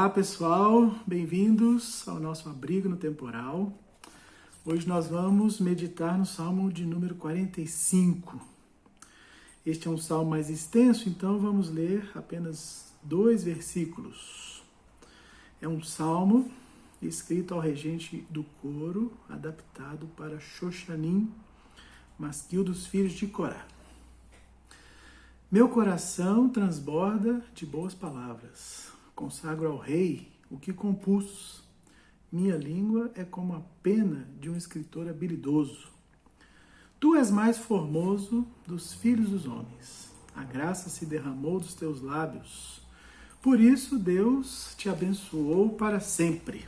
Olá pessoal, bem-vindos ao nosso Abrigo no Temporal. Hoje nós vamos meditar no Salmo de número 45. Este é um salmo mais extenso, então vamos ler apenas 2 versículos. É um salmo escrito ao regente do coro, adaptado para Shoshanim, masquil dos filhos de Corá. Meu coração transborda de boas palavras. Consagro ao rei o que compus. Minha língua é como a pena de um escritor habilidoso. Tu és mais formoso dos filhos dos homens. A graça se derramou dos teus lábios. Por isso Deus te abençoou para sempre.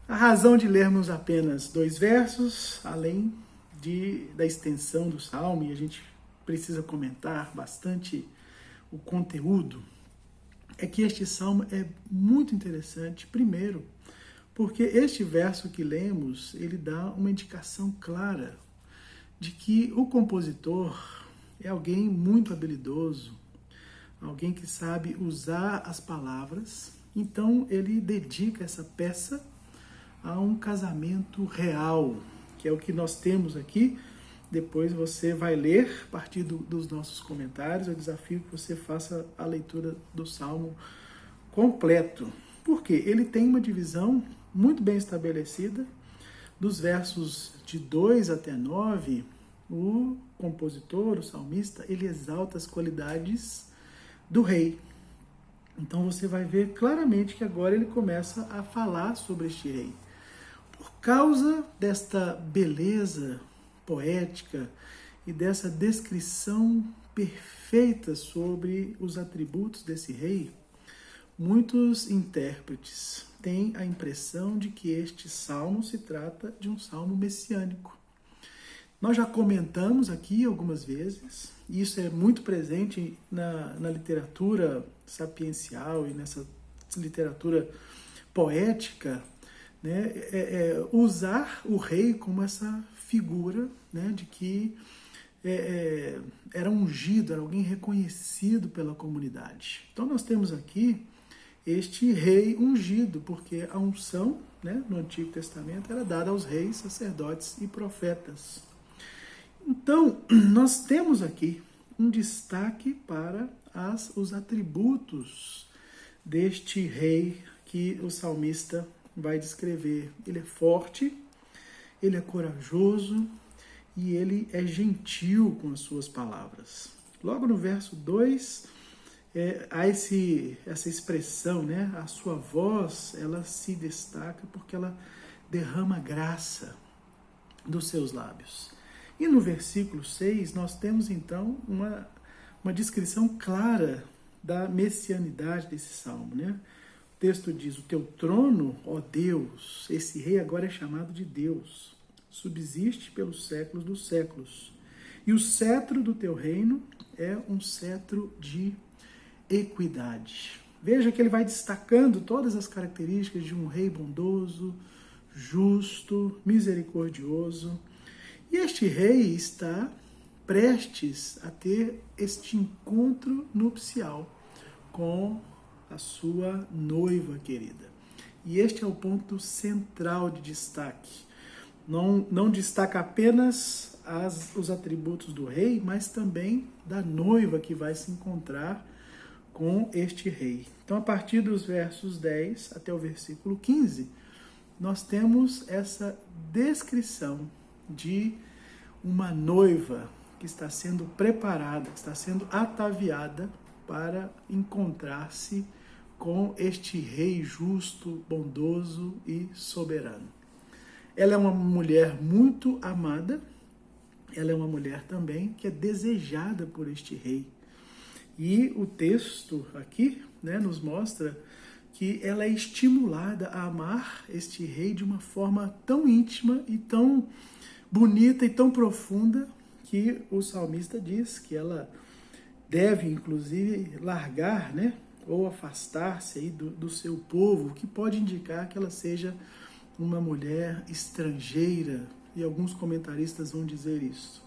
A razão de lermos apenas 2 versos, além da extensão do salmo, e a gente precisa comentar bastante o conteúdo, é que este salmo é muito interessante, primeiro, porque este verso que lemos, ele dá uma indicação clara de que o compositor é alguém muito habilidoso, alguém que sabe usar as palavras. Então ele dedica essa peça a um casamento real, que é o que nós temos aqui. Depois você vai ler, a partir dos nossos comentários. Eu desafio que você faça a leitura do Salmo completo. Por quê? Ele tem uma divisão muito bem estabelecida. Dos versos de 2 até 9, o compositor, o salmista, ele exalta as qualidades do rei. Então você vai ver claramente que agora ele começa a falar sobre este rei. Por causa desta beleza poética e dessa descrição perfeita sobre os atributos desse rei, muitos intérpretes têm a impressão de que este salmo se trata de um salmo messiânico. Nós já comentamos aqui algumas vezes, e isso é muito presente na literatura sapiencial e nessa literatura poética, né? Usar o rei como essa figura, né, de que era ungido, era alguém reconhecido pela comunidade. Então nós temos aqui este rei ungido, porque a unção, né, no Antigo Testamento era dada aos reis, sacerdotes e profetas. Então nós temos aqui um destaque para os atributos deste rei que o salmista vai descrever. Ele é forte, ele é corajoso e ele é gentil com as suas palavras. Logo no verso 2, há essa expressão, né? A sua voz, ela se destaca porque ela derrama graça dos seus lábios. E no versículo 6, nós temos então uma descrição clara da messianidade desse salmo, né? O texto diz: o teu trono, ó Deus, esse rei agora é chamado de Deus, subsiste pelos séculos dos séculos. E o cetro do teu reino é um cetro de equidade. Veja que ele vai destacando todas as características de um rei bondoso, justo, misericordioso. E este rei está prestes a ter este encontro nupcial com a sua noiva querida. E este é o ponto central de destaque. Não destaca apenas os atributos do rei, mas também da noiva que vai se encontrar com este rei. Então, a partir dos versos 10 até o versículo 15, nós temos essa descrição de uma noiva que está sendo preparada, que está sendo ataviada para encontrar-se com este rei justo, bondoso e soberano. Ela é uma mulher muito amada, ela é uma mulher também que é desejada por este rei. E o texto aqui, né, nos mostra que ela é estimulada a amar este rei de uma forma tão íntima e tão bonita e tão profunda que o salmista diz que ela deve, inclusive, largar, né, ou afastar-se aí do seu povo, o que pode indicar que ela seja uma mulher estrangeira, e alguns comentaristas vão dizer isso.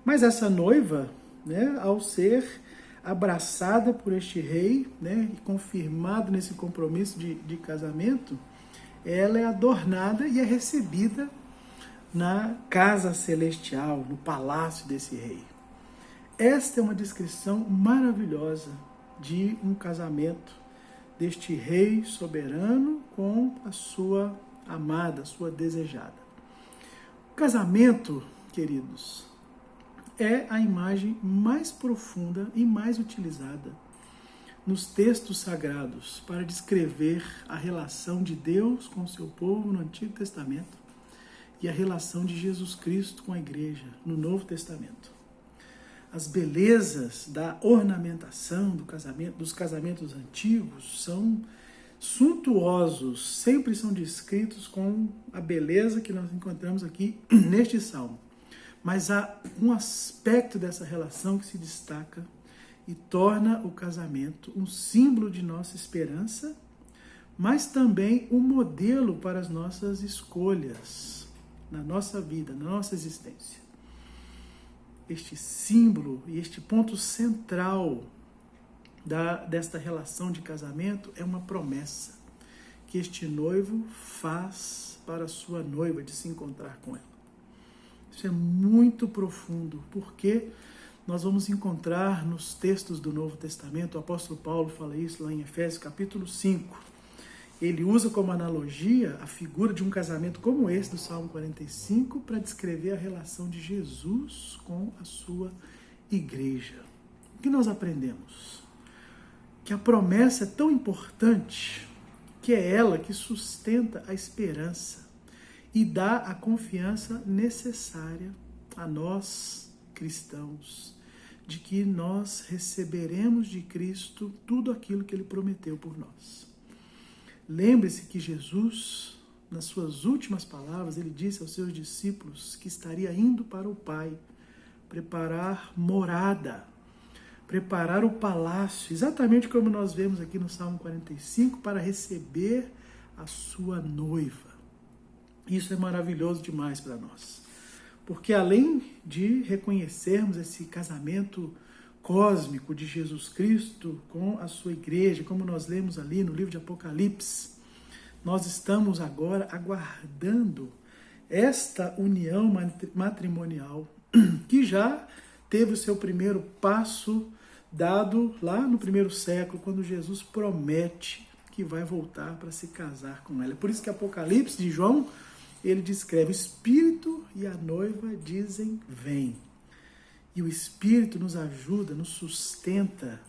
Mas essa noiva, né, ao ser abraçada por este rei, né, e confirmado nesse compromisso de casamento, ela é adornada e é recebida na casa celestial, no palácio desse rei. Esta é uma descrição maravilhosa de um casamento deste rei soberano com a sua amada, a sua desejada. O casamento, queridos, é a imagem mais profunda e mais utilizada nos textos sagrados para descrever a relação de Deus com o seu povo no Antigo Testamento e a relação de Jesus Cristo com a igreja no Novo Testamento. As belezas da ornamentação dos casamentos antigos são suntuosos, sempre são descritos com a beleza que nós encontramos aqui neste salmo. Mas há um aspecto dessa relação que se destaca e torna o casamento um símbolo de nossa esperança, mas também um modelo para as nossas escolhas na nossa vida, na nossa existência. Este símbolo e este ponto central desta relação de casamento é uma promessa que este noivo faz para a sua noiva de se encontrar com ela. Isso é muito profundo, porque nós vamos encontrar nos textos do Novo Testamento, o apóstolo Paulo fala isso lá em Efésios capítulo 5. Ele usa como analogia a figura de um casamento como esse do Salmo 45 para descrever a relação de Jesus com a sua igreja. O que nós aprendemos? Que a promessa é tão importante que é ela que sustenta a esperança e dá a confiança necessária a nós, cristãos, de que nós receberemos de Cristo tudo aquilo que Ele prometeu por nós. Lembre-se que Jesus, nas suas últimas palavras, Ele disse aos seus discípulos que estaria indo para o Pai, preparar morada, preparar o palácio, exatamente como nós vemos aqui no Salmo 45, para receber a sua noiva. Isso é maravilhoso demais para nós, porque além de reconhecermos esse casamento cósmico de Jesus Cristo com a sua igreja, como nós lemos ali no livro de Apocalipse, nós estamos agora aguardando esta união matrimonial que já teve o seu primeiro passo dado lá no primeiro século, quando Jesus promete que vai voltar para se casar com ela. É por isso que Apocalipse de João, ele descreve: o Espírito e a noiva dizem vem. E o Espírito nos ajuda, nos sustenta,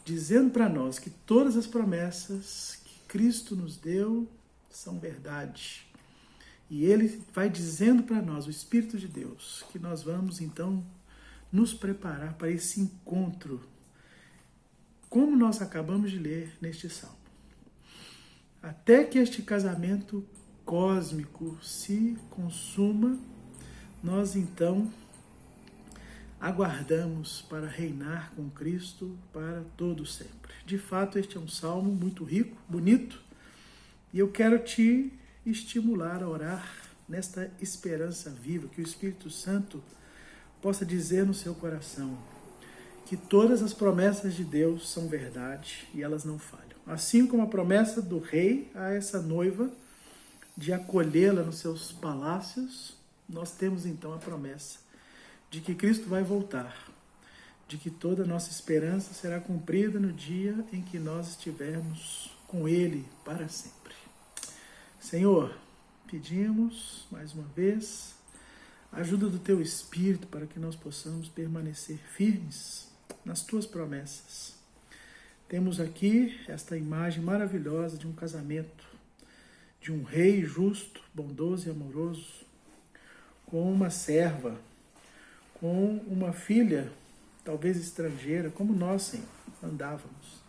dizendo para nós que todas as promessas que Cristo nos deu são verdade. E Ele vai dizendo para nós, o Espírito de Deus, que nós vamos então nos preparar para esse encontro, como nós acabamos de ler neste salmo. Até que este casamento cósmico se consuma, nós então aguardamos para reinar com Cristo para todo sempre. De fato, este é um salmo muito rico, bonito, e eu quero te estimular a orar nesta esperança viva, que o Espírito Santo possa dizer no seu coração que todas as promessas de Deus são verdade e elas não falham. Assim como a promessa do rei a essa noiva de acolhê-la nos seus palácios, nós temos então a promessa de que Cristo vai voltar, de que toda a nossa esperança será cumprida no dia em que nós estivermos com Ele para sempre. Senhor, pedimos mais uma vez a ajuda do Teu Espírito para que nós possamos permanecer firmes nas Tuas promessas. Temos aqui esta imagem maravilhosa de um casamento, de um rei justo, bondoso e amoroso, com uma serva, com uma filha, talvez estrangeira, como nós, Senhor, andávamos.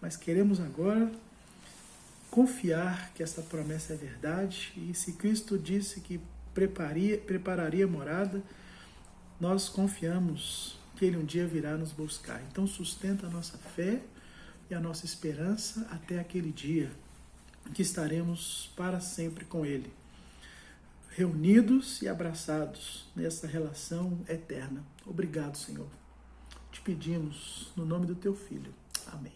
Mas queremos agora confiar que essa promessa é verdade, e se Cristo disse que prepararia morada, nós confiamos que Ele um dia virá nos buscar. Então sustenta a nossa fé e a nossa esperança até aquele dia que estaremos para sempre com Ele, reunidos e abraçados nessa relação eterna. Obrigado, Senhor. te pedimos, no nome do teu Filho. Amém.